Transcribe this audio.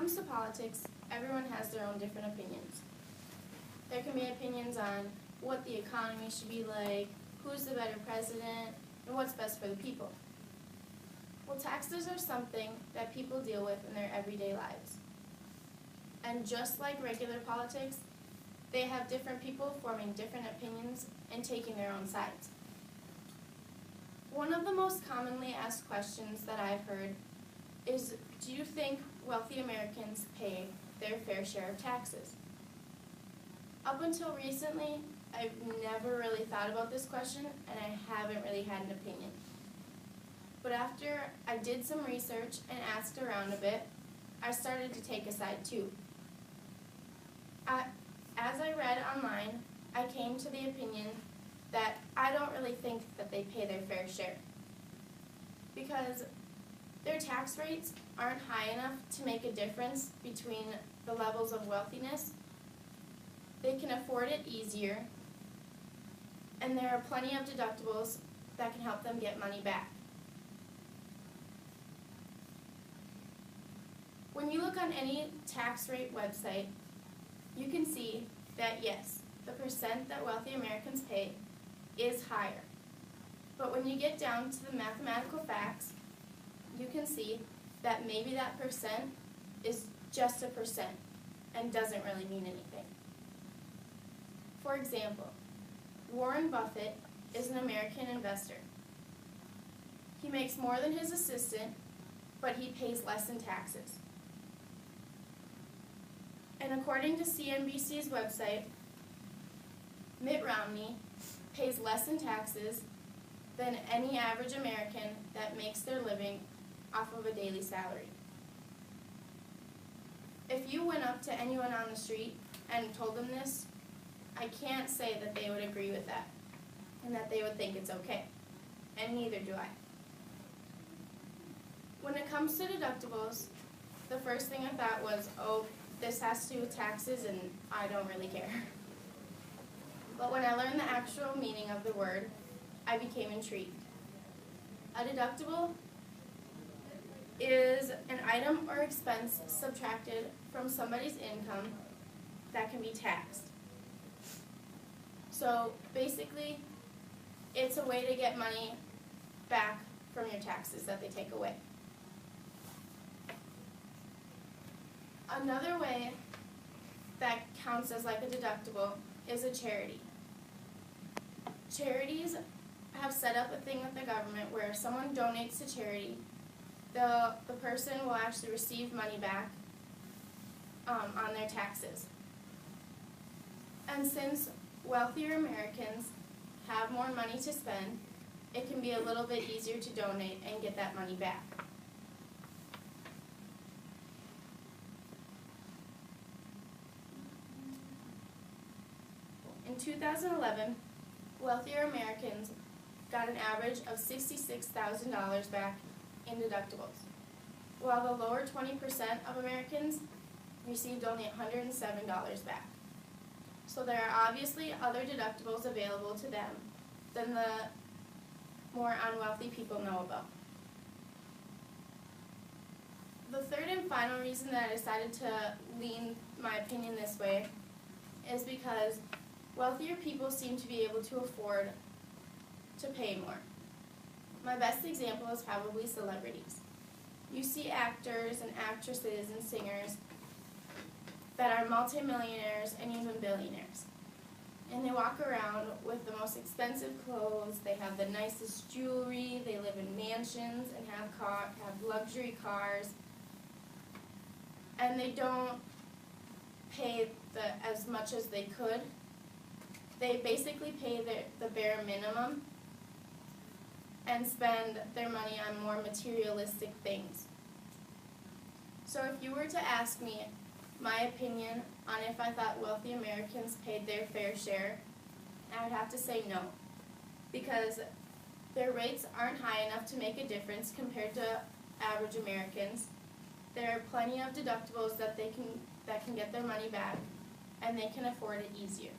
comes to politics, everyone has their own different opinions. There can be opinions on what the economy should be like, who's the better president, and what's best for the people. Well, taxes are something that people deal with in their everyday lives. And just like regular politics, they have different people forming different opinions and taking their own sides. One of the most commonly asked questions that I've heard is, do you think wealthy Americans pay their fair share of taxes? Up until recently, I've never really thought about this question, and I haven't really had an opinion. But after I did some research and asked around a bit, I started to take a side too. As I read online, I came to the opinion that I don't really think that they pay their fair share, because their tax rates aren't high enough to make a difference between the levels of wealthiness. They can afford it easier, and there are plenty of deductibles that can help them get money back. When you look on any tax rate website, you can see that yes, the percent that wealthy Americans pay is higher. But when you get down to the mathematical facts, you can see that maybe that percent is just a percent and doesn't really mean anything. For example, Warren Buffett is an American investor. He makes more than his assistant, but he pays less in taxes. And according to CNBC's website, Mitt Romney pays less in taxes than any average American that makes their living off of a daily salary. If you went up to anyone on the street and told them this, I can't say that they would agree with that and that they would think it's okay, and neither do I. When it comes to deductibles, the first thing I thought was, oh, this has to do with taxes and I don't really care. But when I learned the actual meaning of the word, I became intrigued. A deductible is an item or expense subtracted from somebody's income that can be taxed. So basically, it's a way to get money back from your taxes that they take away. Another way that counts as like a deductible is a charity. Charities have set up a thing with the government where if someone donates to charity, the person will actually receive money back on their taxes. And since wealthier Americans have more money to spend, it can be a little bit easier to donate and get that money back. In 2011, wealthier Americans got an average of $66,000 back in deductibles, while the lower 20% of Americans received only $107 back. So there are obviously other deductibles available to them than the more unwealthy people know about. The third and final reason that I decided to lean my opinion this way is because wealthier people seem to be able to afford to pay more. My best example is probably celebrities. You see actors and actresses and singers that are multimillionaires and even billionaires. And they walk around with the most expensive clothes, they have the nicest jewelry, they live in mansions and have luxury cars, and they don't pay as much as they could. They basically pay the bare minimum and spend their money on more materialistic things. So if you were to ask me my opinion on if I thought wealthy Americans paid their fair share, I would have to say no, because their rates aren't high enough to make a difference compared to average Americans. There are plenty of deductibles that can get their money back, and they can afford it easier.